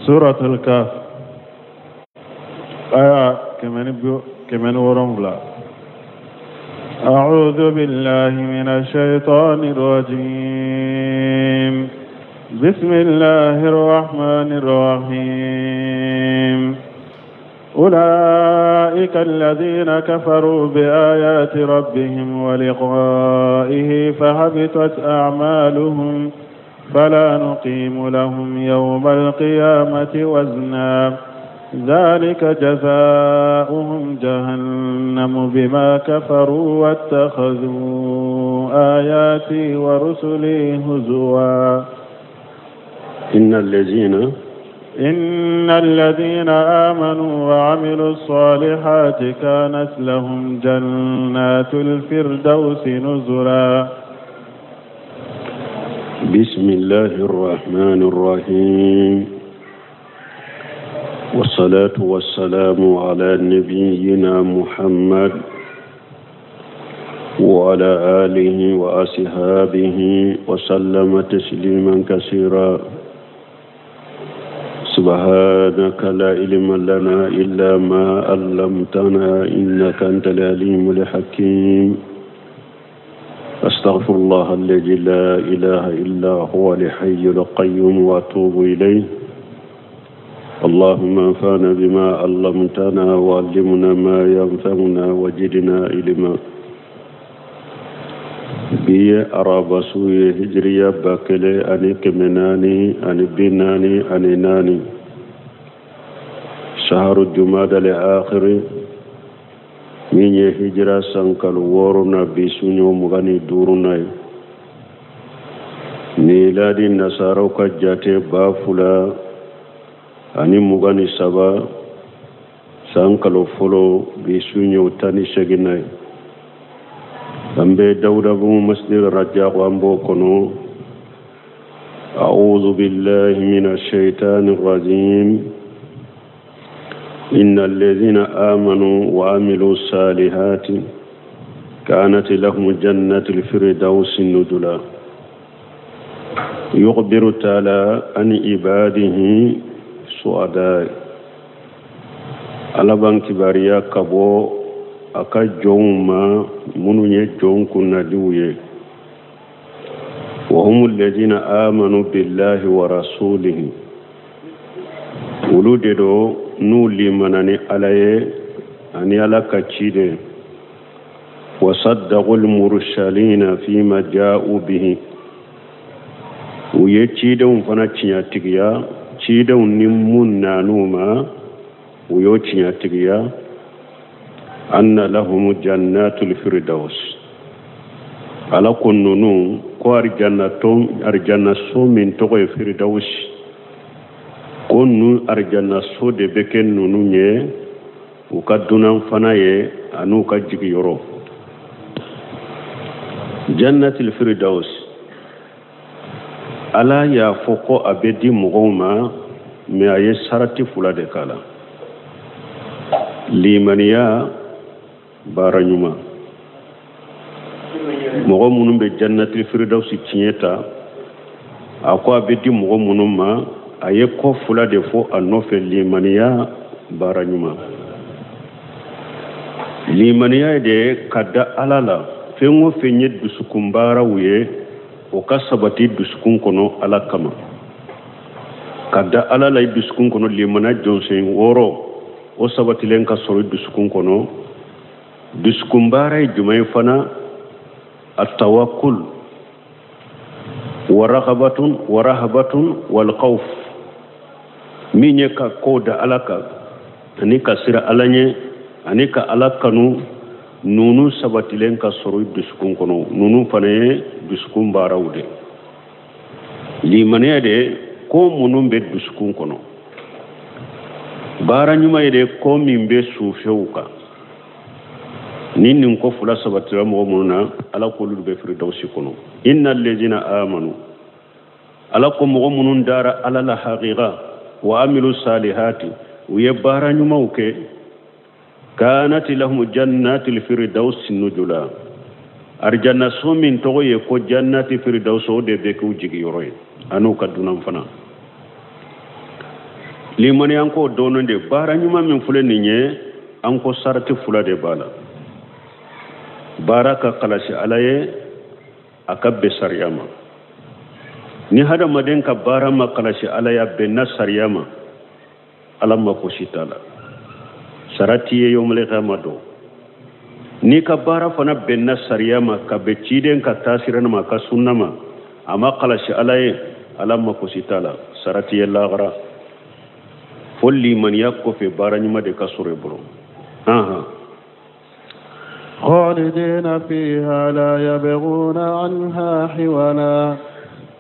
سورة الكهف آية كمان ورملا. أعوذ بالله من الشيطان الرجيم. بسم الله الرحمن الرحيم. أولئك الذين كفروا بآيات ربهم ولقائه فحبطت أعمالهم فلا نقيم لهم يوم القيامة وزنا ذلك جزاؤهم جهنم بما كفروا واتخذوا آياتي ورسلي هزوا. إن الذين آمنوا وعملوا الصالحات كانت لهم جنات الفردوس نزلا. بسم الله الرحمن الرحيم، والصلاة والسلام على نبينا محمد وعلى آله وأصحابه وسلم تسليما كثيرا. سبحانك لا علم لنا إلا ما علمتنا إنك أنت العليم الحكيم. أستغفر الله الذي لا إله إلا هو الحي القيوم وأتوب إليه. اللهم انفعنا بما علمتنا وعلمنا ما ينفعنا وزدنا علما. بي أراب سوي هجرية باكلي أني كمناني أني بناني أني ناني شهر الجمادى الآخر من هجرة سنكال ورنا بسنو مغني دورنا ميلادي النصارى كجاتي بافلا أني مغني سبا سنكال فلو بسنو تاني شغناي أمبي داود بن مسلم رجاق وأمبو كنو. أعوذ بالله من الشيطان الرجيم. إن الذين آمنوا وعملوا الصالحات كانت لهم جنة الفردوس نزلا. يخبر تعالى عن عباده سعداء على بان كباريا كبو aka joma munu ye jon kunna diuye wa humul ladina amanu billahi wa rasulihi ulude do nu limanani alaye ani alaka chide wa saddaqul mursalina fima ja'u bihi uye chide umfana chinya tigiya chide unimun nanuma uyo chinya tigiya أن لهم جنات الفردوس على كنونو كو أرجانا سو من توغي فردوس كنو أرجانا سو دي بكن نونو نيه وكدونا فنايه أنو كجيك يورو جنة الفردوس ألا يفوقو أبدي مغوما ما يسارتي فلا دكالا لمنيا baranyuma mogo munum be jannatul firdausi tinyeta akwa bedi mogo munum ma aye ko fula de fo anofe limaniya baranyuma limaniya de kada alala fengo fenye dusukumbara uye o kasabati dusukun kono alakama kada alala dusukun kono limana jonsen woro o sabati len ka soro dusukun kono دسكمبارا جمعي فنا التوكل ورهبة والخوف من يكا كودا ألاكا أنيكا سيرا ألاني أنيكا ألاكانو نونو سباتلين كسروي دسكم كنو نونو فنا دسكمبارا ودي لمن يدي كوم منو بيت دسكم كنو بارا نيما يدي كوم من بيت سوفيوكا نين نكو فلا سبت مؤمنون على كل بفردوس كنو. إن الذين آمنوا على كل مؤمنون دار على الحقيقة وعملوا الصالحات ويبارا نموك كانت لهم جنات الفردوس نزلا. أرجانا سومين توي كو جنات الفردوس ودي بكو جيجي يروي أنو كدونا فنا limani anko dononde bara nyuma min fule ninye anko sarati fula de bala baraka kalashi alaye akabbe sariyama ni hada maden ka bara ma kalashi alaya benna sariyama alamma ko shitala sarati yomle tamado ni ka bara fana benna sariyama ka be ciden ka tasirana ma ka sunnama ama kalashi alaye alamma ko shitala sarati yalla folli man yakko fe bara nyuma de ka sore bro خالدين فيها لا يبغون عنها حولا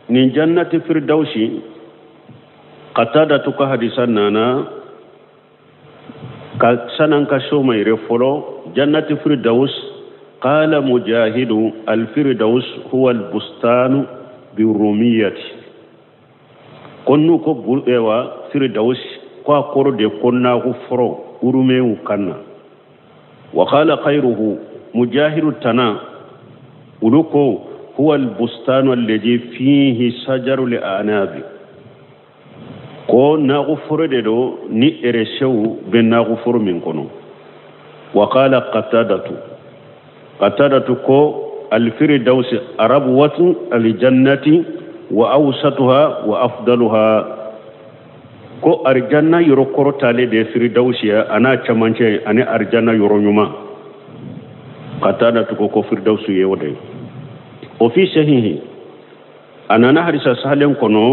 من جنة فردوسي قتادة كحديثنا كسنن كشوما يرفلو جنة فردوس قال مجاهد الفردوس هو البستان بالرومية كنو كبوا فردوس كوا كورد كنا غفرو أرمي وكنا وقال خيره مجاهد التنا ولكو هو البستان الذي فيه شجر الأعناب كو نغفر دو ني ارشو بن نغفر من كنو وقال قتادة كو الفردوس ربوة الجنة وأوسطها وأفضلها كو أرجانا يركور تالي دي فردوسيا أنا چمانچه أنا أرجانا يرونيما قتادة كو فردوس يودي وفي صحيح أنا نحرس سهلين كنو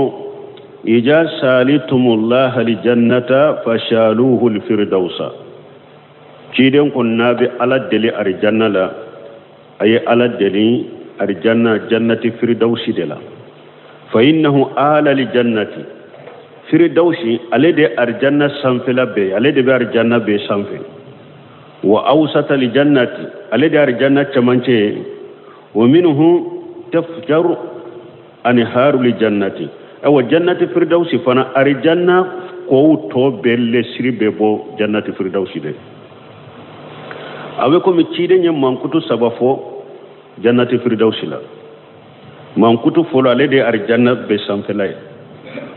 إذا سالتم الله الجنة فشالوه الفردوس كيدين كنا على الدلي أرجانا لا أي على الدلي أرجانا جنة فردوس دلا فإنه آل الجنة فردوسي على دي أرجانا سنفلا بي على دي أرجانا بي سنفل وأوسط الجنة على دي أرجانا چمانچه ومنه تفجر أنهار الجنة أو جنة فردوسي فانا أرجانا قوتو بل سرببو جنة فردوسي دي أوكم تشيدن يمانكتو سبفو جنة فردوسي لا مانكتو فولا على دي أرجانا بي سنفلا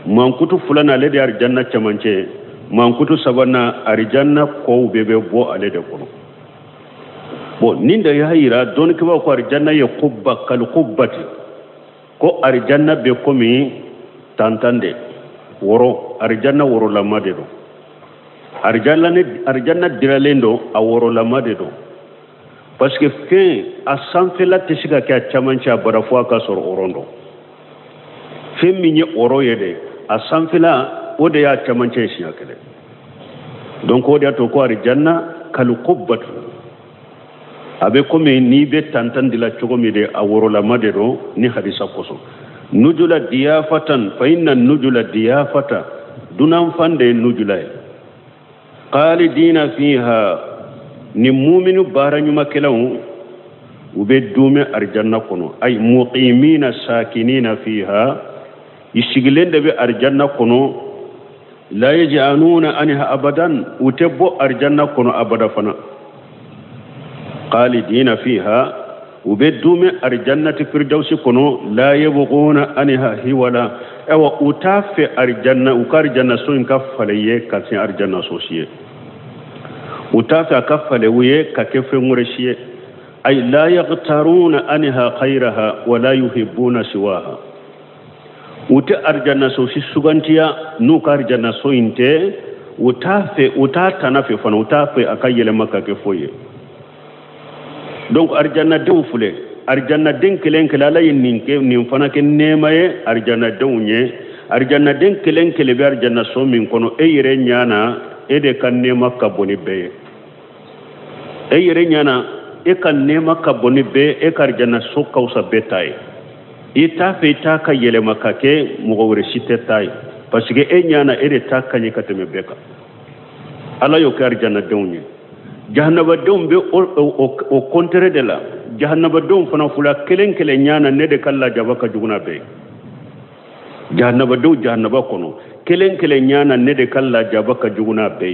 mankutu fulana ale de arjanna chamance mankutu sabana arjanna ko bebe bo ale de kono bo ninda yahira don ke ba ko arjanna ya qubba kal qubbati ko arjanna be komi tantande woro arjanna woro lamade do arjanna diralendo a woro lamade do parce que fin a sanfela tesiga ka chamance bara fo ka sor orondo fin minye oro yede a sanfila o da ya camance shi akale don ko da to ko arjanna kal qubbatu abe ko me ni be tantan dila chogo mi de aworo la madero ni hadisa koso nujula diyafatan fa inna nujula diyafata dunan fande nujula qalidina fiha ni mu'minu baranyu makelawu ube dume arjanna kono ay muqimina sakinina fiha يشغلين دبي أرجانا كنو لا يجعنون عنها أبدا وتبو أرجانا كنو أبدا فنا خالدين فيها وبدوم أرجانا فردوس كنو لا يبغون عنها هولا أو أتاف أرجانا وكارجانا سوين كفليه كاسين أرجانا سوسيه أتاف كفليه ككف مرشيه أي لا يغترون عنها خيرها ولا يحبون سواها uta arjanna so si sugantiya nu ka arjanna so inte uta tanafe fana utafe akayele makka ke foye donc arjanna dew fule arjanna den kelen kala lay ninke nin fana ke nemaye arjanna dewnye arjanna den kelen kele be arjanna so min kono e yere nyana e de kan ne makka boni be e yere nyana e kan ne makka boni be e ka arjanna so kausa betay ita fe ta ka yele makake mugawre sitetai parce que enyana ere ta kanye kateme beka ala yo kar janna dewni jahannaba dewbe o kontere de la jahannaba dew fana fula kelen kelen nyana ne de kala jabaka juguna be jahannaba dew jahannaba kono kelen kelen nyana ne de kala jabaka juguna be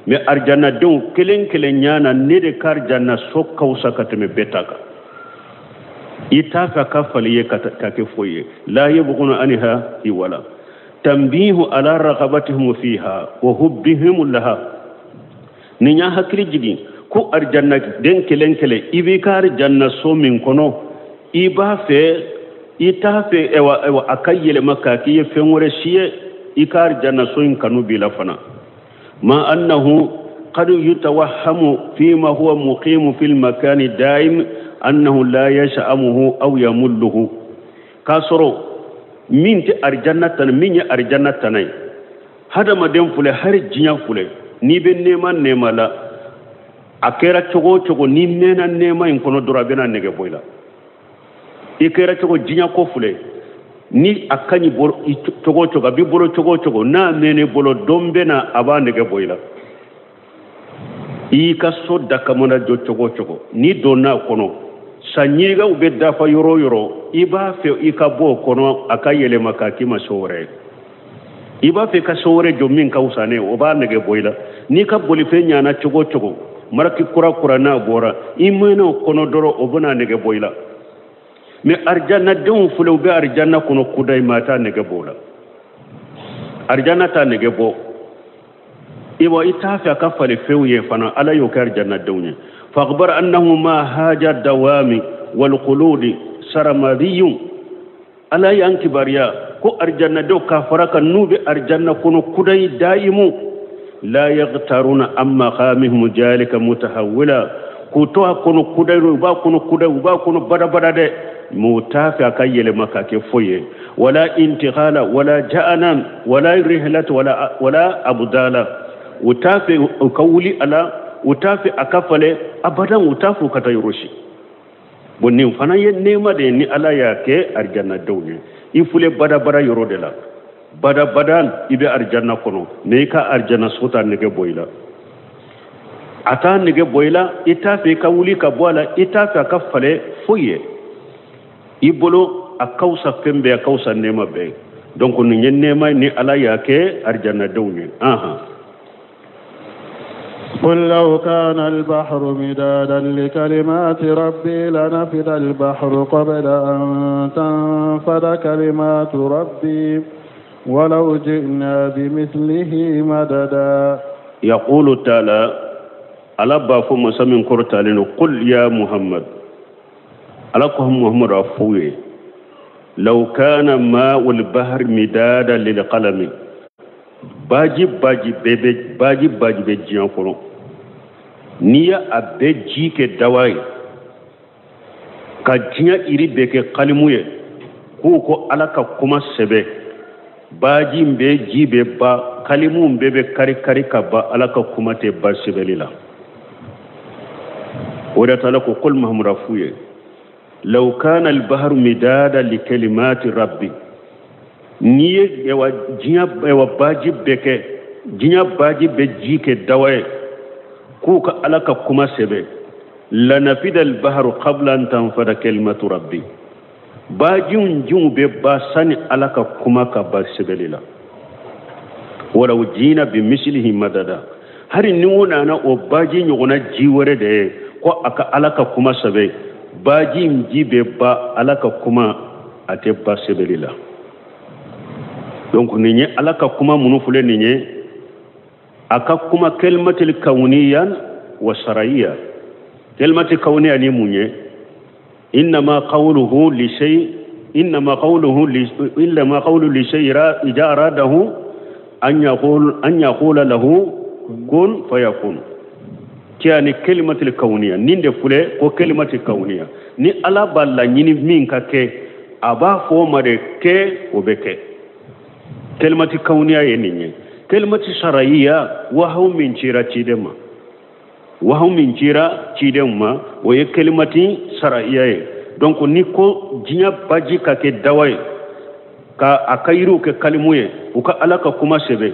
me arjanna dew kelen kelen nyana ne de kar janna sokka usakateme betaka itafa kafaliye kake foye la yabghuna anha wala تنبيه على رغبتهم فيها وحبهم لها نيا حكري جدي كو أرجانا دنكلي إبي كارجانا سو من كنو إبا في إتا في إوا أكايل مكاكي فمورشيه إكارجانا سو إن كانوا بلا فنا ما أنه قد يتوهم فيما هو مقيم في المكان الدائم أنه لا يشأمه أو يمله كاسرو من أرجنة من أرجنة تناي هذا ما دم فله هر جيان فله نيبن نيما لا أكيرا تشوغو نيمنا نيما إنكونو درابنا نيجبويلا إكيرا تشوغو جيان كوفله ni akani bolo chogo bi bolo chogo na mene bolo dombe na abane ge boyla I ka so dakamona jo chogo ni donna kono sanyiga ube dafa yoro iba fe ika bo kono akayele makaki masore iba fe ka sore jo min ka usane oba nege boyla ni ka boli fe nyana chogo maraki kura na bora imeno kono doro obuna nege boyla me arjanna don fulo be arjanna kono kudai mata nege bola arjanna ta nege bo iwa itafi akafale fewye fana ala yo kar janna dawnya fakhbar annahu ma haja dawami wal quludi saramadiyun ala yanki bariya ko arjanna do kafaraka nubi arjanna kono kudai daimu la yaghtaruna amma khamihum jalika mutahawwila kuto kono kudai ba kono bada de mutafi akayele makake foye wala intighala wala ja'anan wala rihlat wala abdala utafi ukawuli ala utafi akafale abadan utafu katayroshi bonni fana ye nema de ni ala yake arjanna dawne ifule bada yorodela badan ibe arjanna kono ne ka arjanna sota nege boyla ata nege boyla itafi kawuli ka bola itafi akafale foye ibolo akausa fembe akausa nema be donc ni nema ni ala yake arjanna dawne قل لو كان البحر مدادا لكلمات ربي لنفد البحر قبل أن تنفد كلمات ربي ولو جئنا بمثله مددا يقول تعالى على بافو مسامين كورتالين قل يا محمد علىكم محمد رفوي لو كان ماء البحر مدادا للقلم baji bebe jiyan kono niya abe jike dawai ka jiya iri beke kalimuye ko alaka kuma sebe baji mbe jibe ba kalimu mbebe kari ka ba alaka kuma te ba sebelila wada talako qul muhammad rafuye law kana al bahru midada li kalimati rabbi niye ewa jinya ewa baji beke jinya baji be jike dawaye ku ka alaka kuma sebe la nafida al bahru qabla an tanfada kalimatu rabbi baji unjum be basani alaka kuma ka ba sebelila wala wajina bi mislihi madada hari ni wona na o baji nyona jiwore de ko aka alaka kuma sebe baji mjibe ba alaka kuma ate ba sebelila donc ninye alaka kuma munufule ninye aka kuma kalimatul kauniyan wa shar'iyya kalimatul kauniya ni munye inma qawluhu li shay inma qawluhu li shay idha aradahu an yaqula lahu kun fayakun kiani kalimatul kauniya ninde fule ko kalimatul kauniya ni ala balla nyini min ka ke aba fo made ke obeke كلمة كونية ينيني كلمة شرعية وهو من شيرا تيدما وهي كلمة شرعية donc niko jinya baji ka ke dawai ka akairu ke kalimuye uka alaka kuma sebe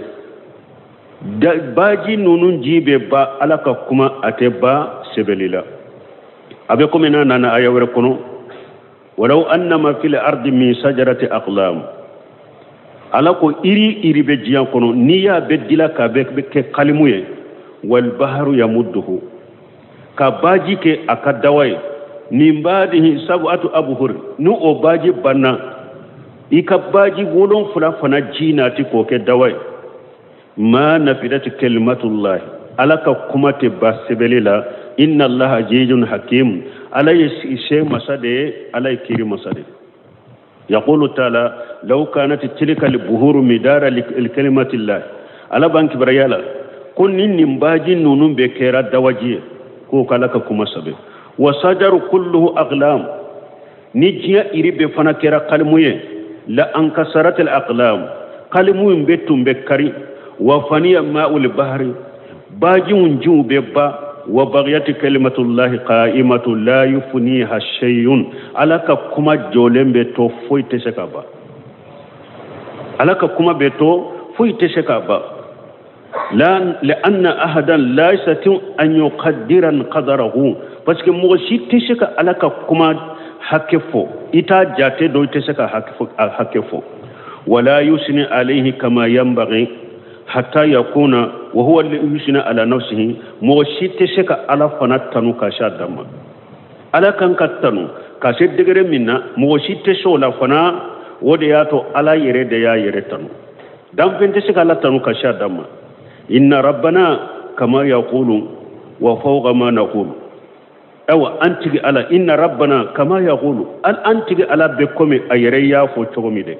da baji nunun jibe ba alaka kuma ate ba sebelila abe ko mena nana ayawre kono walau annama fil ardi min shajarati aqlam alako iri be jiyan kono niya bedila ka be ke kalimuye wal bahru yamudduhu ka baji ke akadawai nimbadihi sab'atu abhur nu o baji banna ikabbaji wolon fula fana jinati ko ke dawai ma nafidat kalimatullah alaka kuma te basbelila inna allaha ajizun hakim alay shay masade alay kiri masade يقول تعالى لو كانت تلك البهور مدارا لكلمة الله على بانك بريالا كن نمباجي نونم بكيرا دواجي كو كالك كما سبب وصدر كله أغلام نجيا إريب فنكيرا قلموية لا أنكسرت الأقلام قلموين بيتم بكري وفني ماء البحر باجي ونجو ببا وبغيت كلمة الله قائمة لا يفنيها شيء علىك كما جولم بيتو فوي تشكابا علىك كما بيتو فوي تشكابا لأن أحدا لا يستطيع أن يقدر قدره بس كموشي تشكا علىك كما حكفو إتا جاتي دو تشكا حكفو ولا يسني عليه كما ينبغي حتى يكون وهو اللي يسنى على نفسه موشي تشكا على فناتنو كاشا دما على كان كتنو كاشي دغري منا موشي تشو لا فنا ودياتو على يري ديا يرتنو دام فين تشكا على تنو كاشا دما ان ربنا كما يقول وفوق ما نقول او انتي على ان ربنا كما يقول ان انتي على بكم ايريا فو تشومي دي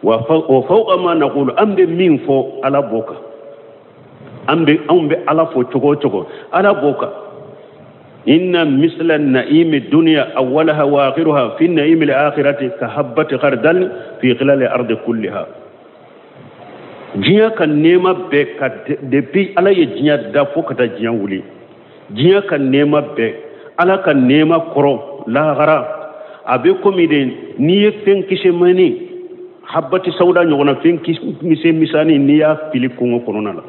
وفوق ما نقول أم بمين فو على بوكا أم على فو تشوكو على بوكا إن مثل النعيم الدنيا أولها وآخرها في النعيم الآخرة كحبة خردل في خلال الأرض كلها جيا كان نيما بك دبي على يجيا دافو كتا جيا ولي جيا كان نيما بك على كان نيما كرو لا غرا أبيكم إذن نيفين كشماني habati sauda nyogona finki misani niya fili kungo konona la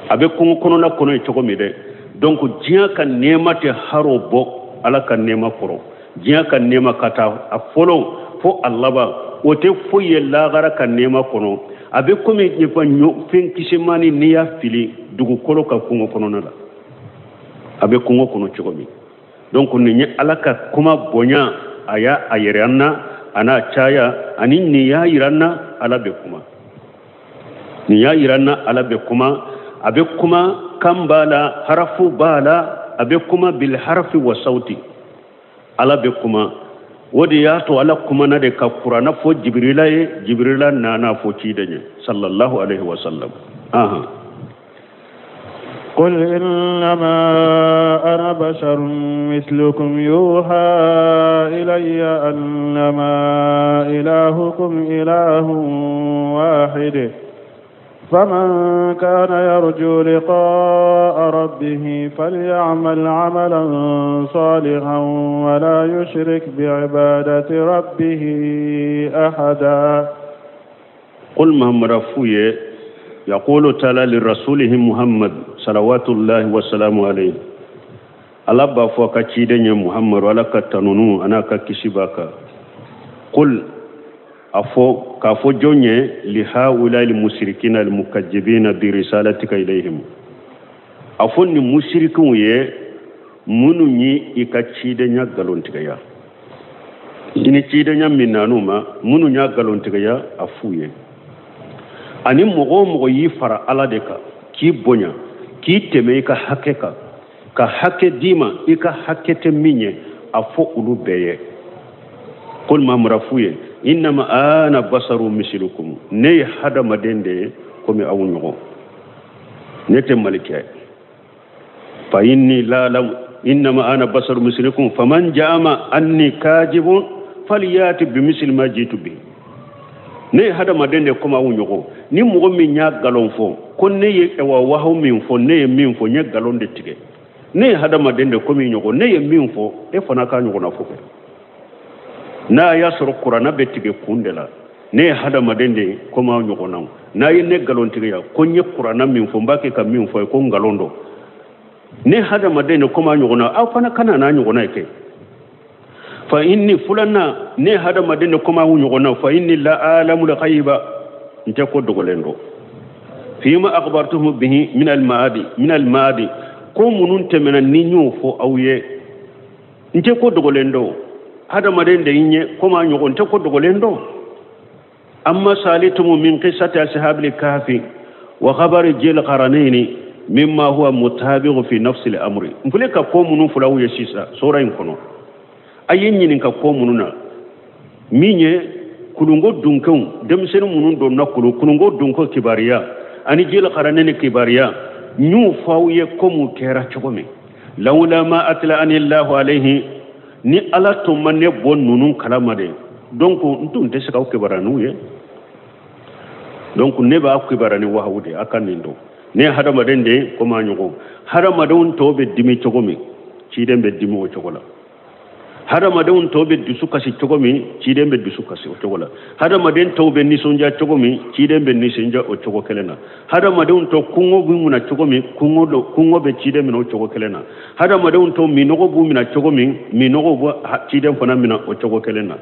abe kungo konona kono e chogo mide donc jiya kan nema te haro bo ala kan nema koro jiya kan nema kata a folo fo allaba o te fo ye lagara kan nema kono abe komi ni fa nyo finki semani niya fili dugu kolo ka kungo konona la abe kungo kono chogo mi donc ni ala ka kuma bonya aya ayeranna ana chaya ani niya iranna ala be kuma niya iranna ala be kuma abe kuma kambala harafu bala abe kuma bil harfi wa sauti ala be kuma wodi ya to ala kuma na de ka qur'ana fo jibrila na fo ci danye sallallahu alaihi wasallam aha قل إنما أنا بشر مثلكم يوحى إلي أنما إلهكم إله واحد فمن كان يرجو لقاء ربه فليعمل عملا صالحا ولا يشرك بعبادة ربه أحدا قل محمد رفوية يقول تعالى لرسوله محمد صلوات الله وسلامه عليه الله بافوا كتشيدني محمد ولا كتنونو أنا ككشباك قل أفو كافو جوني لهؤلاء المشركين المكذبين برسالتك إليهم أفوني مشركون يه منوني إكتشيدني غالونتكيا إني تشيدني منانوما منوني غالونتكيا أفويه ani mogo yi fara ala de ka ki bonya ki teme ka hakeka ka hake dima ika hakete minye afo ulu beye kul mamrafuye inma ana basaru mislukum ne hada madende komi awunyo nete malike fa inni la lam inma ana basaru mislukum faman jama anni kajibun falyati bimisli ma jitu bi ne hada madende koma awunyo ni mogo min nya galon fo ko ne ye ewa waho min fo ne ye min fo nya galon de tige ne hada madende ko min nyogo ne ye min fo e fana ka nyogo na fo na ya soro qur'ana be tige kundela ne hada madende ko ma nyogo na ye ne galon tige ya ko nye qur'ana min fo mbake ka min fo ko ngalondo ne hada madende ko ma nyogo na a fana kana na nyogo na ke fa inni fulanna ne hada madende ko ma nyogo na fa inni la alamul ghaiba nte ko dogolendo fima akhbartuhum bihi min al-maadi ko munun temena ninyo fo awye nte ko dogolendo hada maden de inye koma nyogon te ko dogolendo amma salitumu min qissati ashabil kahfi wa khabari jil qaranaini mimma huwa mutabi'u fi nafsi al-amri mfule ka ko munu fulawu yesisa sora in kono ayin nin ka ko mununa minye kulungo dunkon demsen munun do nakulu kulungo dunko kibariya ani jil qaranaini kibariya nyu fawye ko mu kera chogome lawla ma atla anillahu alayhi ni ala to manne bon nunun kalamade donc ndun te saka ke baranu ye donc ne ba ko barani wahawde akanindo ne hada madende ko ma nyugo hada madon to be dimi chogomi ci dembe dimi o chogola hada madon to be dusu kasi chogomi ci dembe dusu kasi o chogola hada maden to be ni sonja chogomi ci dembe ni sonja o chogo kelena hada madon to kungo bu muna chogomi kungo be ci dembe no chogo kelena hada madon to minogo bu mina chogomi minogo bu ci dem fana mina o chogo kelena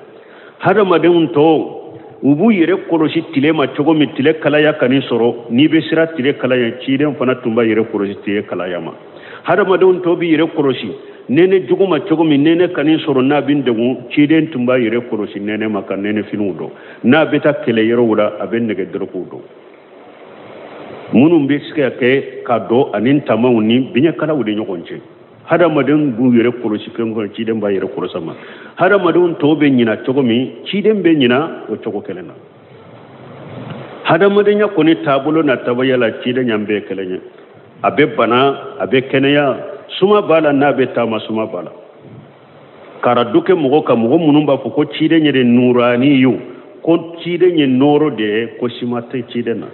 hada madon to ubu yere korosi tilema chogomi tile kala ya kani soro ni be sira tile kala ya ci dem fana tumba yere korosi tile kala ya ma hada madon to bi yere korosi nene juguma chogomi nene kani soro na bindegu ci den tumba yere korosi nene maka nene finudo na beta kele yero wala aben nege drokudo munum be ske ke kado anin tamawni binya kala wudi nyokonche hada madon bu yere korosi fengo ci den ba yere korosama hada madon to be nyina chogomi ci den be nyina o chogo kelena hada madon ya koni tabulo na tabayala ci den nyambe kelenya abe bana abe kenaya suma bala na be tama suma bala kara duke mugo ka mugo munumba ko cide nyere nurani yu ko cide nye noro de ko simate cide na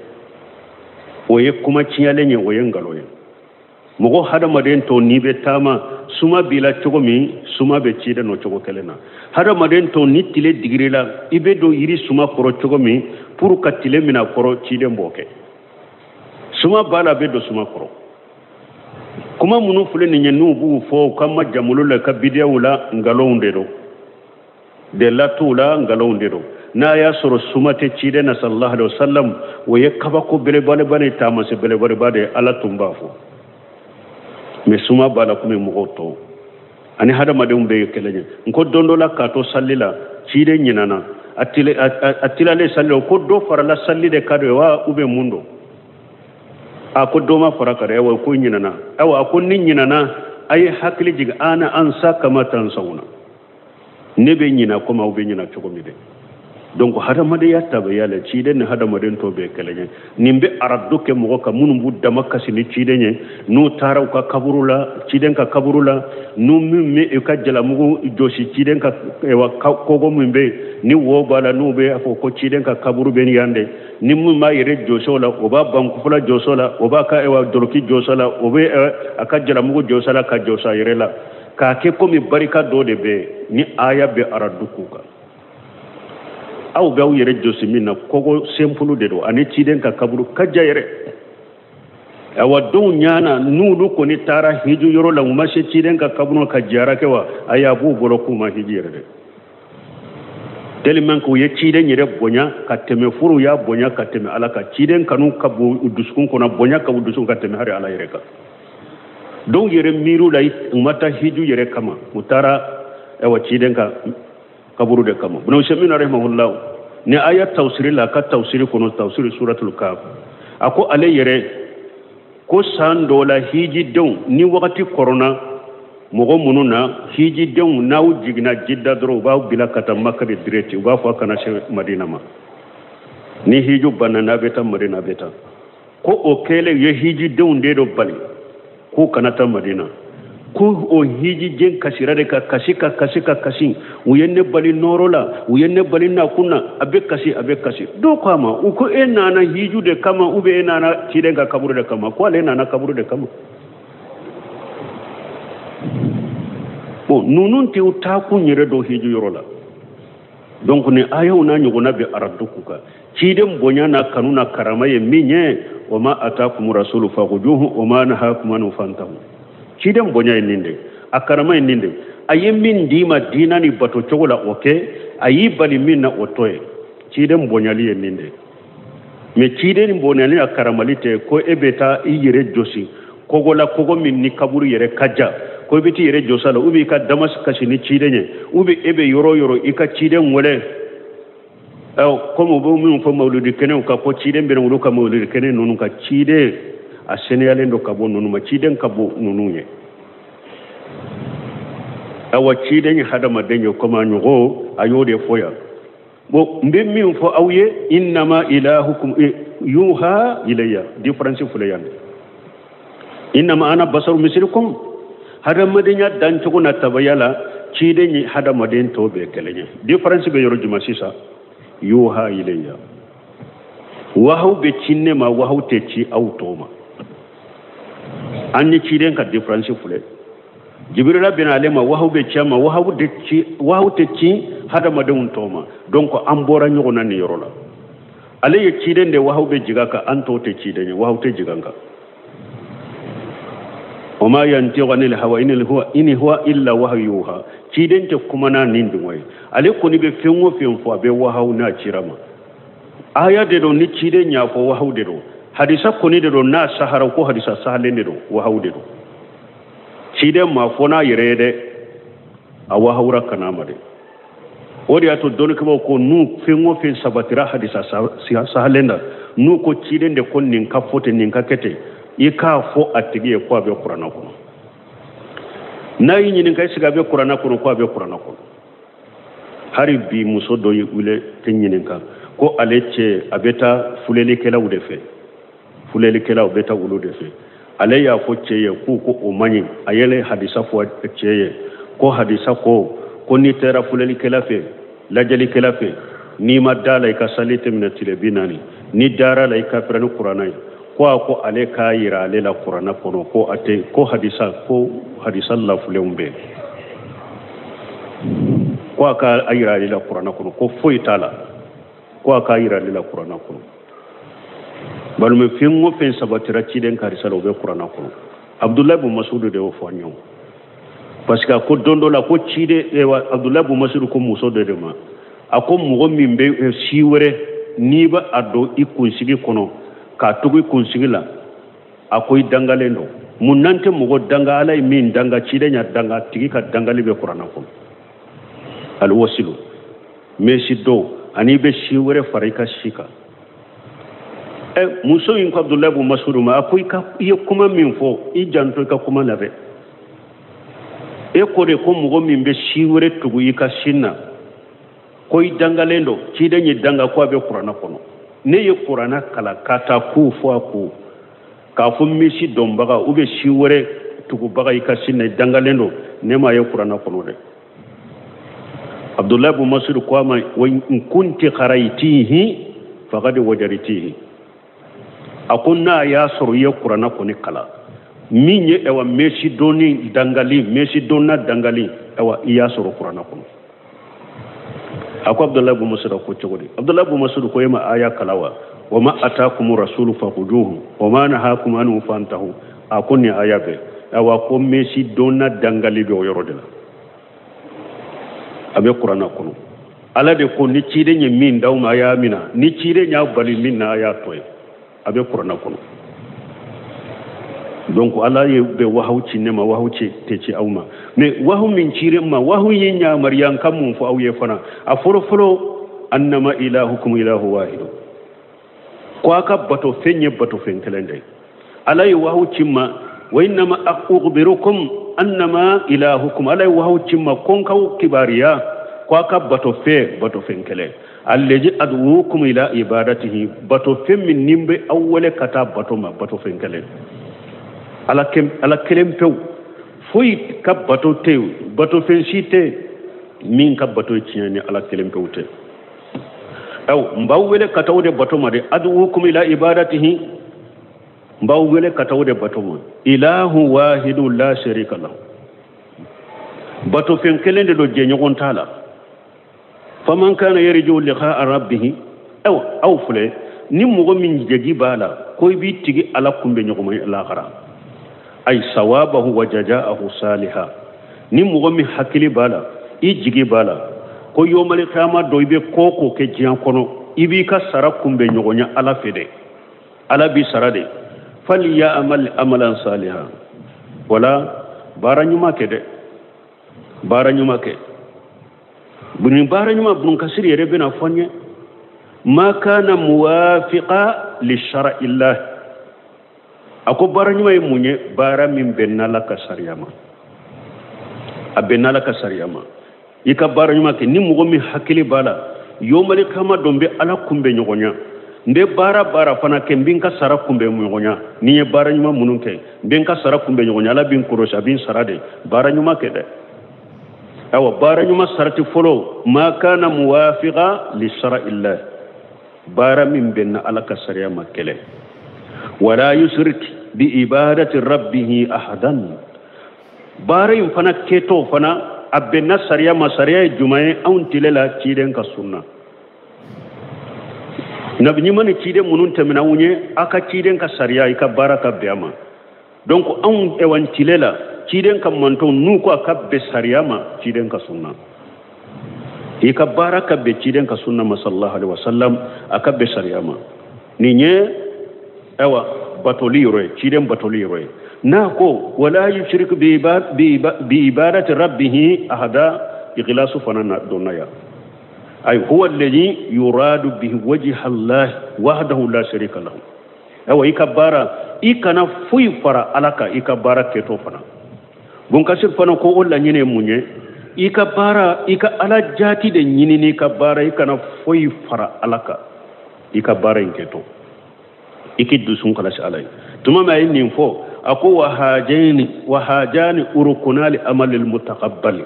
oye kuma ciyale nye oye ngaloye mugo hada maden to ni be tama suma bila chogomi suma be cide no chogo kelena hada maden to ni tile digrila ibe do yiri suma koro chogomi pour ka tile mina koro cide mboke suma bala be do suma koro kuma munu fule ni nyenu bu fo kama jamulu la ka bidia wala ngalonde do de la tula ngalonde do na ya soro sumate cide na sallallahu alaihi wasallam waye kaba ko bele bale tama se bele bale ala tumba fo me suma bala kuma mugoto ani hada madum be kelenya nko dondo la kato sallila cide nyinana atila le sallo ko do farala sallide kadwe wa ube mundo ako doma farakare wa ko nyinana awa ko nyinana ay hakli jig ana ansa kama tansawna nebe nyina ko ma ube nyina chogomide donc hada made yatta be yala ciden hada maden to be kelenya nimbe arabdo ke mo ka munum budda makasi ni cidenye no taraw ka kaburula ciden ka kaburula no mimme e ka jala mugo joshi ciden ka e wa ko go mimbe ni wo bala no be afo ko ciden ka kaburu ben yande ni mu ma yere josola o ba banku fula josola o ba ka e wa doroki josola o be aka jala mugo josola ka josa yerela ka ke ko mi barika do de be ni aya be araduku ka aw gaw yere josimina kogo sempulu de do ani ciden ka kaburu kajja yere awa don nyana nulu ko ni tara hiju yoro la umashe ciden ka kaburu ka jara kewa aya bu bolo kuma hiji yere de teliman ko ye ciden yere bonya ka teme furu ya bonya ka teme alaka ciden kanu kabu uduskun ko na bonya ka uduskun ka teme hari ala yere ka don yere miru lai umata hiju yere kama mutara awa ciden ka kaburu de kama ibn Usaymin rahimahullah ne ayat tawsiri la ka tawsiri kono tawsiri suratul kaf ako ale yere ko san dola hiji don ni wakati corona mogo mununa hiji don naw jigna jidda dro ba bila kata makka be direti ba fa kana she madina ma ni hiju banana beta madina beta ko o kele ye hiji don de do bali ko kana ta madina ko o hiji jen kasirade ka kasi uyenne bali norola uyenne bali na kunna abe kasi do kama uko enana hiju de kama ube enana cidenga kaburu de kama ko ale nana kaburu de kama bo nunun ti uta kunyere do hiju yorola donc ne ayo na nyugo na be aradukuka cidem bonya na kanuna karamaye minye wama atakum rasulu faqujuhu wama nahakum an fantahu cidem bonya ninde akarama ninde ayemin dima dinani bato chogola oke ayi bali minna otoe cidem bonyali ninde me cidem bonyali akaramalite ko ebeta iyere josi kogola kogo min ni kaburu yere kaja ko biti yere josala ubi ka damas kasini cidenye ubi ebe yoro ika ciden wole comme bo min fo mawludi kenen ka ko ciden be no ka mawludi kenen nonu ka cide a seneyalen do ka bo nonu ma ciden ka bo nonu ye awa ciden hadama denyo koma nyugo ayode foya bo mbe min fo awye innama ilahukum yuha ilayya difference fulayan innama ana basaru mislukum hadama denya dan na tabayala ciden hadama den to be kelenye difference be yoro juma sisa yuha ilayya wahaw be cinne ma wahaw te ci automa anni ciden ka difference fule jibril bin alima wahaw be chama wahaw te ci hada madun toma donc an bora nyugo nan yoro la ale ye ciden de wahaw be jigaka anto te ciden wahaw te jiganga wama yantiqu anil hawa in huwa illa wahyuha ciden te kuma na nindi moy ale ko ni be fenwo fenfo be wahaw na cirama aya de do ni ciden nya ko wahaw de do hadisa ko ni de do na sahara ko hadisa sahalen de do wahaw de do ciden ma fona yirede a wahawra kanama de wodi ato don ko nu fenwo fen sabatira hadisa sahalenda nu ko ciden de kon nin ka fote nin ka kete ika fo atigi ko abe qur'ana ko nayi nyinin kay siga be qur'ana ko abe qur'ana ko hari bi muso do yule tinyinin ka ko alece abeta fuleli kela udefe fuleli kela ubeta uludefe ale ya fo ceye ku ko o mani ayele hadisa fo ceye ko hadisa ko ni tera fuleli kela fe lajali kela fe ni madala ka salite min tilebinani ni dara la ka prana qur'ana ko ale ka yira ale la qur'ana kono ko ate ko hadisa la fulembe ko aka ayira ale la qur'ana kono ko foi tala ko aka ayira ale la qur'ana kono balme fingo fen sabatira ciden kari salo be qur'ana kono abdullah ibn mas'ud de o fanyo parce que ko dondo la ko cide abdullah ibn mas'ud ko muso de ma ako mugo mimbe siwere niba ado ikunsigi kono ka tugu kunsigila akoy dangalendo munante mugo danga alay min danga cidenya danga tigi ka dangali be qur'ana ko al wasilu mesido ani be shiwere farika shika muso in ko abdullah ibn mas'ud ma akoy ka ye kuma min fo I janto ka kuma labe ko de ko mugo min be shiwere tugu ika shinna koy dangalendo cidenya danga ko be qur'ana ko ne ye qur'ana kala kata ku fo ku ka fu misi dombaga ube shiwore tugu baga ikasine dangalendo ne ma ye qur'ana kono de abdullah ibn mas'ud ko ma wa in kunti qaraitihi faqad wajaritihi akunna ya suru ye qur'ana koni kala minye ewa mesi doni dangali mesi donna dangali ewa ya suru qur'ana kono ako abdullah ibn mas'ud ko cogodi abdullah ibn mas'ud ko yema aya kalawa wama ataakum rasulu faquduhu wama nahakum anhu fantahu akonni ayabe awa ko mesi donna dangali be yorodela abe qur'ana kono ala de ko ni cide nye min dawma ya mina ni cide nya bali minna ya toy abe qur'ana kono donc ala ye be wahawci ne ma wahawci te ci awma mais wahu min cire ma wahu yinya maryan kam fu awye fana a folo annama ilahukum ilahu wahid ko aka bato fenye bato fenkelende ala ye wahawci ma wa innama akhbirukum annama ilahukum ala ye wahawci ma kon kaw kibariya ko aka bato fenkele allazi ad'ukum ila ibadatihi bato femmin nimbe awwale kata bato ma bato fenkele ala kelem pew foyi ka bato te bato fensite min ka bato tiani ala kelem pew te aw mbawwele katawde bato ma de ad'ukum ila ibadatihi mbawwele katawde bato ma ilahu wahidu la sharika lahu bato fenkelende do je nyogon tala faman kana yarju liqa rabbih aw fule ni mugo min jegi bala koy bi tigi ala kumbe nyogo la khara ay sawabahu wa jazaahu salihah ni mugo mi hakili bala I jigi bala ko yomale kama doybe koko ke jian kono ibi ka sara kumbe nyogonya ala fede ala bi sarade fal ya amal amalan salihah wala bara nyuma ke de bara nyuma ke bunin bara nyuma bun kasir yere bena fonye ma kana muwafiqa li shar'i illah ako bara nyuma e munye bara min benna la kasariyama abenna la kasariyama ika bara nyuma ke ni mugo mi hakili bala yomali kama dombe ala kumbe nyogonya mbe bara fana ke mbinka sara kumbe nyogonya ni ye bara nyuma mununke mbinka sara kumbe nyogonya la bin kurosha bin sarade bara nyuma ke de awa bara nyuma sarati folo ma kana muwafiqa li shar'i illah bara min benna ala kasariyama kele wala yusrik bi ibadati rabbih ahadan bara yin fana keto fana abenna sariya masariya jumaye an tilela ciden ka sunna nabi ni mani ciden munun tamina wunye aka ciden ka sariya ika baraka biyama donc an ewan tilela ciden ka manton nu ko aka be sariya ma ciden ka sunna ika baraka be ciden ka sunna sallallahu alaihi wasallam aka be sariya ma ni nye ewa batoliro ciden batoliro nako wala yushrik bi ibadati rabbih ahada ikhlasu fanana donaya ay huwa alladhi yuradu bihi wajha Allah wahdahu la sharika lahu awa ikabara ikana fuy fara alaka ikabara keto fana bon kasir fana ko olla nyine munye ikabara ika ala jati de nyini ni kabara ikana fuy fara alaka ikabara keto ikiddu sun kala shi alai tuma mai nin fo ako wahajani urukunali amalil mutaqabbal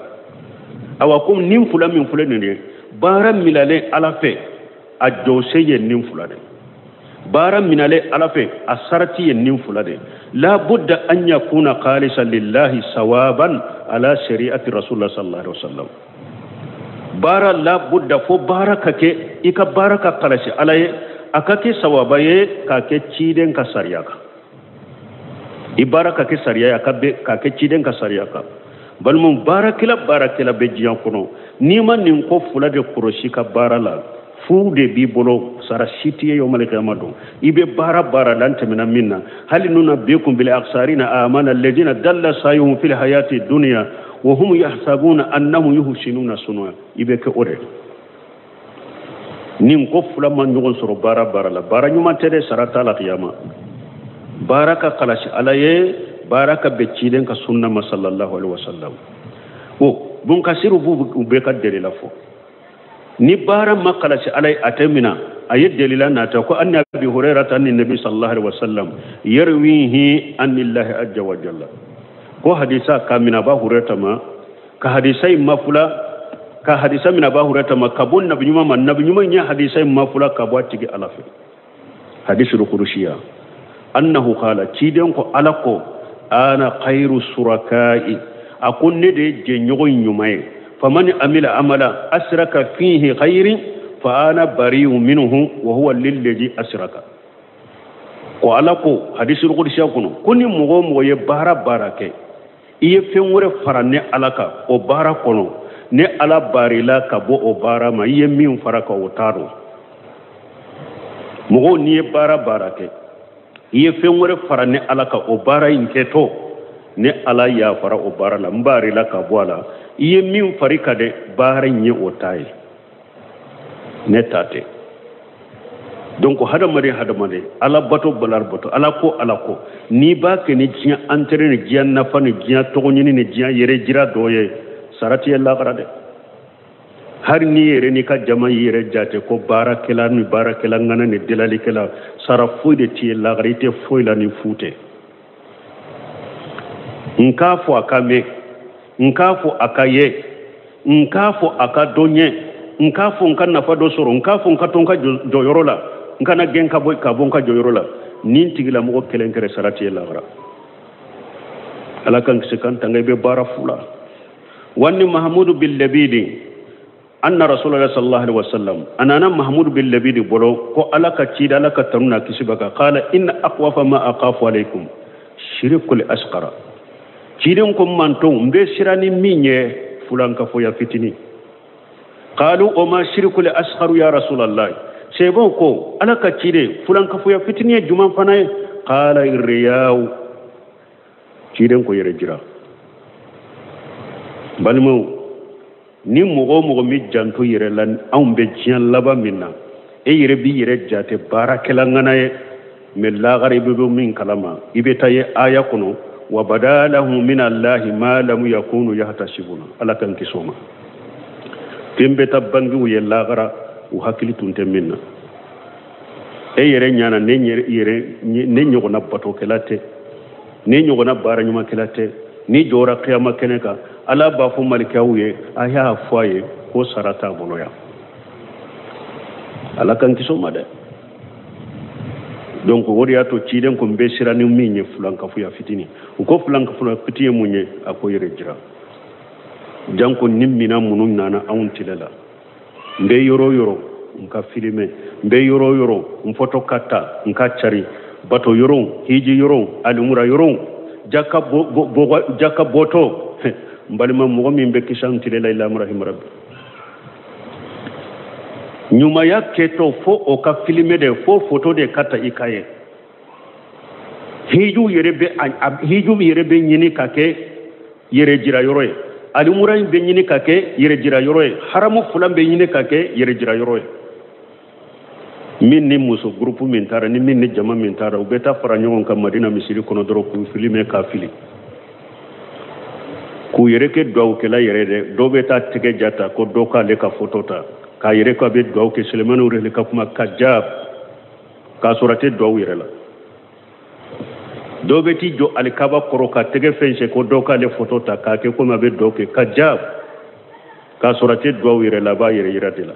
awakum nim fula min fula ne bara milale alafe a joseye nim fula de bara minale alafe asarati nim fula de la budda an yakuna khalisan lillahi sawaban ala shari'ati rasulullah sallallahu alaihi wasallam bara la budda fo baraka ke ika baraka kalashi alaye akake sawabaye kake ciden ka sariyaka ibaraka ke sariya ya kabbe ka ke ciden ka sariya ka balmun barakila be jiyan kono ni man nin ko fula de kuroshi ka barala fu de bi bolo sara shitiye yo malika amado ibe bara lan tamina minna hal nuna bikum bil aksarina amana alladhina dalla sayum fil hayati dunya wa hum yahsabuna annahum yuhsinuna sunwa ibe ke ore nin ko fula man nyogon soro bara la bara nyuma tede sarata la qiyama baraka kalashi alaye baraka be ciden ka sunna sallallahu alaihi wasallam o bun kasiru bu be ka delila fo ni bara makalashi alai atamina ayat delila nata ko annabi hurairah tan nabi sallallahu alaihi wasallam yarwihi anillahi azza wa jalla ko hadisa kamina ba hurairah ma ka hadisai mafula ka hadisa mina ba hurairah ma kabun nabi nyuma nya hadisai mafula ka ba tigi alafi hadisul qudusiyya annahu qala ciden ko alako ana khairu surakai akun ne de jenyogo nyumaye faman amila amala asraka fihi khairi fa ana bari'un minhu wa huwa lilladhi asraka ko alako hadisul qudsi kuno kuni mugo ye bara ke iye fenwore faranne alaka o bara kono ne ala barila ka bo o bara ma iye min faraka o taro mugo ni bara ke iye fenwore faranne alaka o bara inketo ne ala ya fara o bara la mbari la ka boala iye min farika de bara nye o tayi ne tate donc hadamare ala bato balar bato ala ko ni ba ke ni jiya antere ni jiya nafa ni jiya togoni ni jiya yere jira doye sarati yalla qarade har ni yere ni ka jama yere jate ko barakela ngana ni dilali kala sarafu de ti yalla qarite foila ni fute nkafu akame nkafu akaye nkafu akadonye nkafu nkanna fado soro nkafu nkatonka joyorola nkana genka boy ka bonka joyorola nin tigila mo kelenkere sarati yalla qara ala kan sikan tangay be barafula wanni mahmud bil labidi anna rasulullah sallallahu alaihi wasallam anana mahmud bil labidi bolo ko ala ka cida ala ka taruna kisibaka qala inna aqwafa ma aqafu alaikum shirkul asqara cidin ko manto mbe sirani minye fulanka fo ya fitini qalu o ma shirkul asqaru ya rasulullah sebon ko ala ka cide fulanka fo ya fitini juman fanaye qala iryaw cidin ko yere jira balimo ni mogo mi janto yere lan an be jiyan laba minna e yere bi yere jate barakela ngana ye me lagare be min kalama ibe taye aya kono wa badalahu min allahi ma lam yakunu yahtasibuna ala kan kisoma tembe tabbangi wu lagara u hakili tunte minna e yere nyana ne yere ne nyogo na bato kelate ne nyogo na bara nyuma kelate ni jora qiyama keneka ala ba fu malikawiye aya foye ko sarata bonoya ala kan kisoma de donc wori ato ciden ko be sirani minye fulanka fu ya fitini ko fulanka fu ya fitiye munye ako yere jira janko nimmina munun nana awuntilela mbe yoro nka filime mbe yoro mfoto kata nka chari bato yoro hiji yoro alumura yoro jaka boto mbalima mo mi be kisantilela ila rahim rabbi nyuma yake to fo o ka filime de fo photo de kata ikaye hiju yerebe nyini kake yere jira yoroye alumura be nyini kake yere jira yoroye haramu fulan be nyini kake yere jira yoroye min ni muso groupe min tara ni min ni jama min tara u beta fara nyon kam madina misiri kono doro ku filime ka fili ku yere ke do ke la yere de do beta tege jata ko do ka le ka photo ta ka yere ko be do ke Suleiman ure le ka kuma kajab ka surate do yere la do beti jo alikaba koro ka tege fense ko do ka le photo ta ka ke kuma be do ke kajab ka surate do yere la ba yere yere de la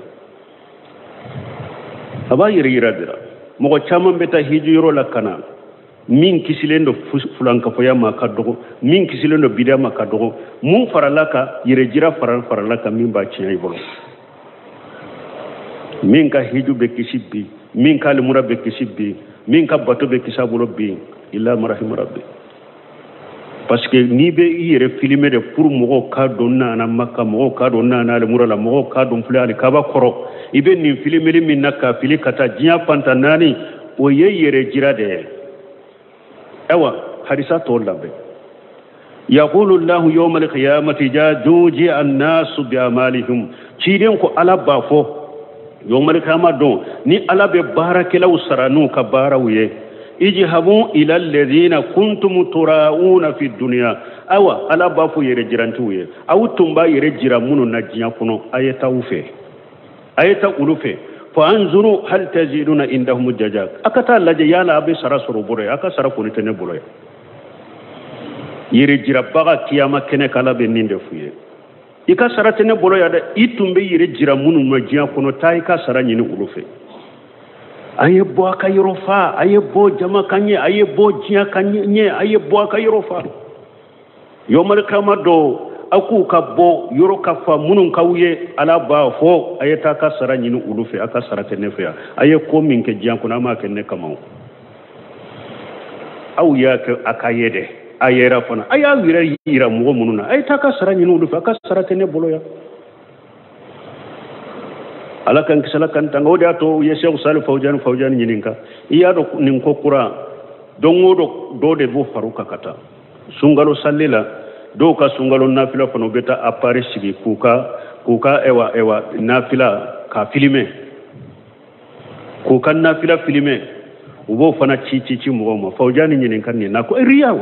aba yere yere de la mo chama beta hiju yoro la kana min kisilendo fulanka foya ma ka dogo min kisilendo bidia ma ka dogo mun faralaka yere jira faralaka min ba ciay bolo min ka hiju be kisibbi min ka le mura be kisibbi min ka bato be kisabolo bi illa marahim rabbi parce que ni be yere filmer de pour mo ka donna na makka mo ka donna na le mura la mo ka don fule ali kaba koro ibe ni filmer min nakka fili kata jiya pantanani o yere jira de ewa hadisa to lambe yaqulu allah yawm al-qiyamati jajuji an-nas bi amalihim ciden ko ala ba fo yawm al-qiyamah don ni ala be barakela usaranu ka barawye ijhabu ila alladhina kuntum turauna fi dunya awa ala ba fo yere jirantuye awtumba yere jiramunu najiya kuno ayata ufe ayata ulufe فانظروا هل تجدون عندهم الجزاء اكتا لاجي يالا ابي سراسرو بوري اكا سركو نتني بولوي يري جرا باغا كياما كنه كالا بنين دفوي اكا سراتني بولوي ادا ايتومبي يري جرا منو ماجيا كونو تاي كا سراني ني اولوفي اي بو اكا يروفا اي بو جما كاني اي بو جيا كاني اي بو اكا يروفا يوم القيامه دو aku ka bo yoro ka fa munun kawye ala ba fo ayata ka sara nyinu ulufe aka sara tenefe aye ko min ke jian kuna ma ken ne kamaw aw ya ka akayede ayera fona aya wira yira mo mununa ayata ka sara nyinu ulufe aka sara tene bolo ya ala kan kisala kan tango da to ye Sheikh Salih Fawjan nyininka iya do nin ko kura dongo do de bo faruka kata sungalo sallila do ka sungalo nafila fano beta apare sigi kuka ewa nafila ka filime kuka nafila filime ubo fana ci mo ma Fawjani nyinin kan ni nako riya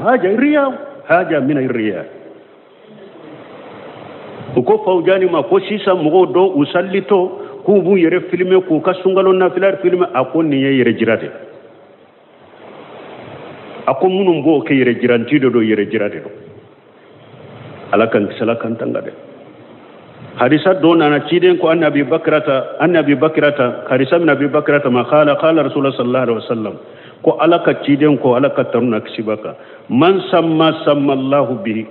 haja mina riya uko Fawjani ma ko sisa mo do usallito ku bu yere filime kuka sungalo nafila filime akon ni yere jirate akon munum bo ke yere jiranti do yere jirate do alakan salakan tangade hadisa dona na ciden ko annabi bakrata hadisa min abi bakrata ma qala rasulullah sallallahu alaihi wasallam ko alaka ciden ko alaka taruna kisibaka man samma Allah bihi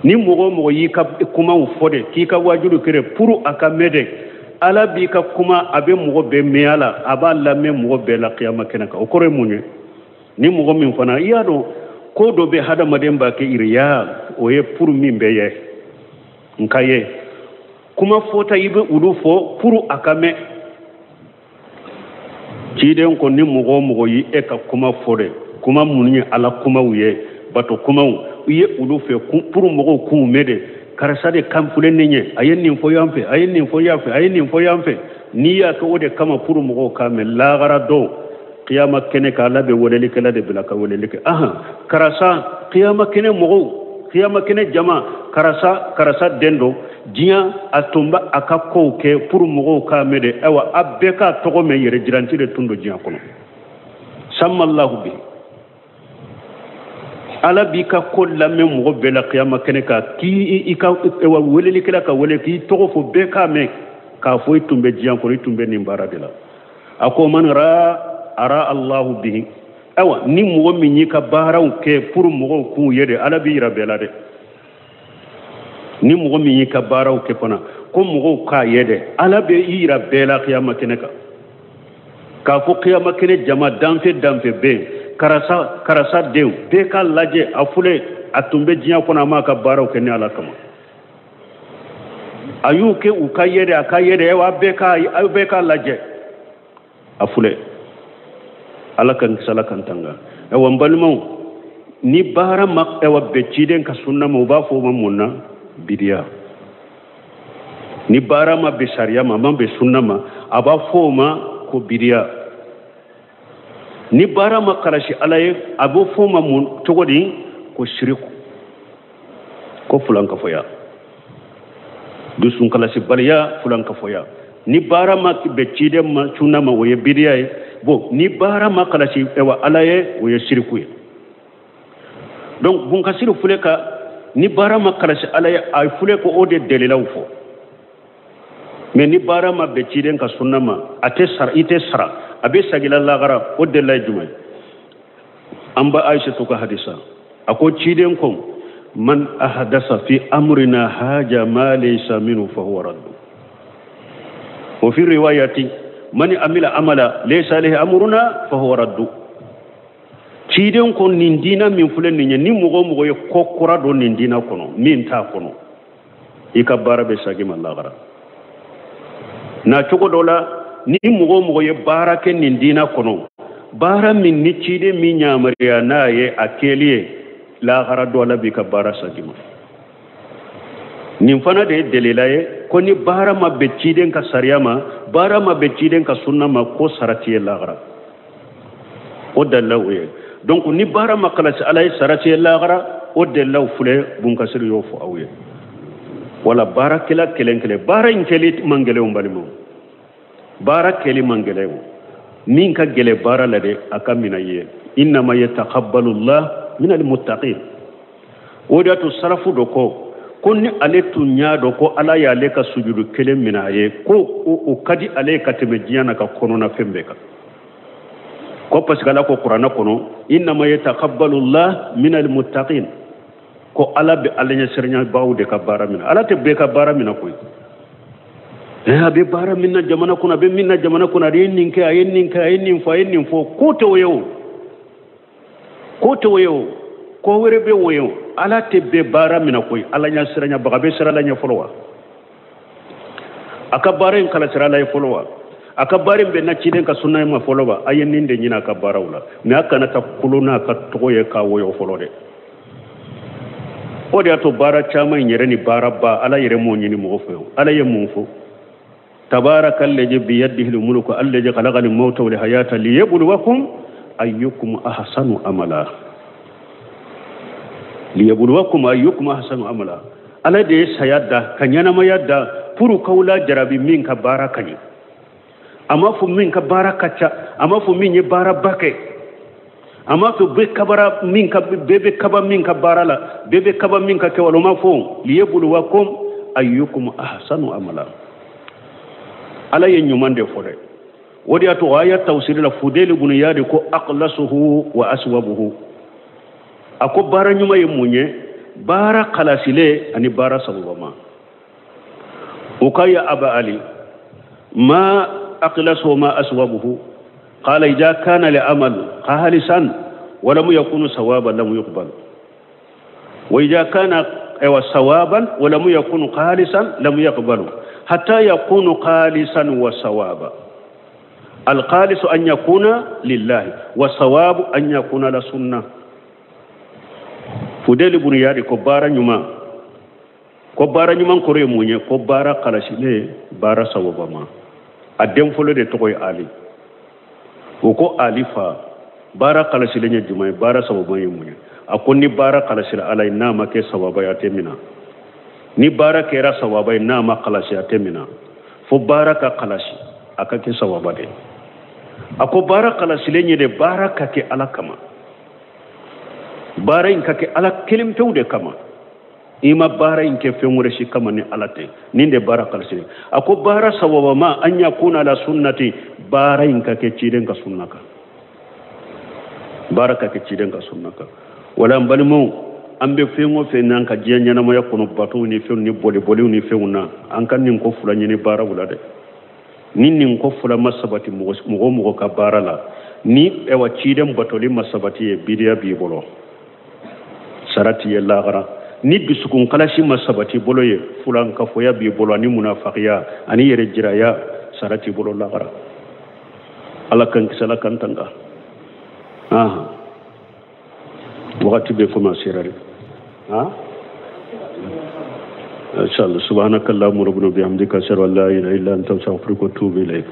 ni mogo yi ka kuma ufode ki ka wajuru kire puru akamede ala bi ka kuma abe mogo be meala aba la me mogo be la qiyama kenaka o kore munye ni mogo min fana iyado ko do be hada mademba ke iriya oye pour min beye nkaye kuma fota yibe ulufo pour akame ciden ko ni mogo yi e ka kuma fode kuma munye ala kuma uye bato kuma uye ulufe pour mogo ku mede karasa de kamfule ninye ayen nin fo yamfe ayen nin fo yamfe ayen nin fo yamfe niya ko ode kama puru mo ka me lagara do qiyama kene ka labe woleli kala de bila ka woleli ke karasa qiyama kene mo qiyama kene jama karasa dendo jiya atumba akakko ke puru mo ka me de ewa abeka to me yere jiranti de tundo jiya kono sammallahu bi ala bi ka kolla me mo bela qiyama kene ka ki ika ewa woleli kala ka woleli ki to fo be ka me ka fo tumbe jiyan ko tumbe ni baradela ako man ara allah bihi awa ni mo mi ni ka baraw ke pour mo ko yede ala bi rabela de ni mo mi ni ka baraw ke fana ko mo ka yede ala be ira bela qiyama kene ka fo qiyama kene jama damfe be karasa dew be ka laje afule atumbe jiyan ko na ma ka baraw ke ni ala kama ayuke ukayede akayede wa beka laje afule alakan salakan tanga ewa mbalmo ni bara mak ewa beciden ka sunna mo ba fo mamuna bidiya ni bara ma be sharia ma be sunna ma aba fo ma ko bidiya ni bara ma karashi alaye abo fo ma mun togodi ko shiriku ko fulan ka foya dusun kala si baliya fulan ka foya ni bara ma be cide ma tuna ma woye bidiya bo ni bara ma kala si ewa alaye woye shirku donc bun ka siru fule ka ni bara ma kala si alaye ay fule ko ode delilaw fo mais ni bara ma be cide ka sunna ma ate sara abe sagila lagara o delay jumay amba aisha to ka hadisa ako cide ko man ahdasa fi amrina haja ma laysa minhu fa huwa radd wa fi riwayati man amila amala laysa lahu amruna fa huwa radd ciden ko nindina min fulen ni mugo ye kokura do nindina kono min ta kono ikabara be sagi mallagara na chogo dola ni mugo ye barake nindina kono bara min ni cide mi nyamariya naye akeliye la gara dola bi ka bara sagima nim fana de delilaye ko ni bara ma becciden ka sariyama bara ma becciden ka sunna ma ko saratiye la gara o dalawe donc ni bara ma kala alay saratiye la gara o delaw fule bun ka sir yo fo awye wala bara kila kelenkele bara inkeli mangele on balimo bara keli mangele min ka gele bara la de akamina ye inna ma yataqabbalu allah min almuttaqin wodatu sarafu do ko konni ale tunya do ko ala ya le ka sujudu kelen minaye ko o kadi ale ka teme jiyana ka kono na fembe ka ko paskala ko qur'ana kono inna ma yataqabbalu allah min almuttaqin ko ala be alanya sernya bawde ka bara mina ala te be ka bara mina koy be bara minna jamana kuna be minna jamana kuna yin ayen fo ko to yo ko were be woyo ala te be bara mina koy ala nya siranya baga be sira la nya folwa aka bare en kala sira la folwa aka bare be na ciden ka sunna ma folwa ayen ninde nyina ka barawla me aka na ta kuluna ka toye ka woyo folode odi ato bara chama nyere ni bara ba ala yere mo nyini mo fo ala ye mo fo tabarakallazi bi yadihi almulku allazi khalaqa al-mauta wal hayata liyabluwakum ayyukum ahsanu amala ala de sayadda kanyana ma yadda puru kaula jarabi min ka barakani ama fu min ka barakacha ama fu min ye barabake ama fu be kabara min ka bebe kaba min ka barala bebe kaba min ka kewalo ma fu liyabluwakum ayyukum ahsanu amala ala ye nyumande fole wodi ato aya tawsir la fudel ibn yadi ko aqlasuhu wa aswabuhu ako bara nyuma ye munye bara kalasile ani bara sabuma ukaya aba ali ma aqlasuhu ma aswabuhu qala idha kana li amal khalisan wa lam yakun sawaban lam yuqbal wa idha kana sawaban wa lam yakun khalisan lam yaqbalu حتى يكون خالصا وصوابا الخالص أن يكون لله والصواب أن يكون لسنة فدل بن ياري كبارا نما ko bara nyuman kore munye ko bara kalasile bara sawabama adem folo de tokoy ali ko ali fa bara kalasile nya jumay bara sawabama munye akonni bara kalasile alay nama ke sawaba ya temina ni bara kera sawaba nama kalasi ya temina fo bara ka kalasi aka ke sawaba de ako bara kalasile nya de bara ka ke alakama bara in ka ke ala kelim tewde kama ima bara in ke fengure shi kama ni alate ninde bara kalasile ako bara sawaba ma an yakuna la sunnati bara in ka ke ciden ka sunnaka bara ka ke ciden ka sunnaka wala mbalimo ambe fengo fe nan ka jiya nyana mo yakono batu ni fe ni boli ni fe una an kan nin ko fula ni bara wala de nin ko fula masabati mo ka bara la ni e wa ciden batoli masabati e bidiya bi bolo sarati ya lagara ni bisukun kalashi masabati bolo ye fulan ka foya bi bolo ni munafiqiya ani yere jiraya sarati bolo lagara ala kan kisala kan tanga wakati be fuma sirari inshallah subhanakallahumma rabbana bihamdika ashhadu an la ilaha illa anta astaghfiruka wa atubu ilayk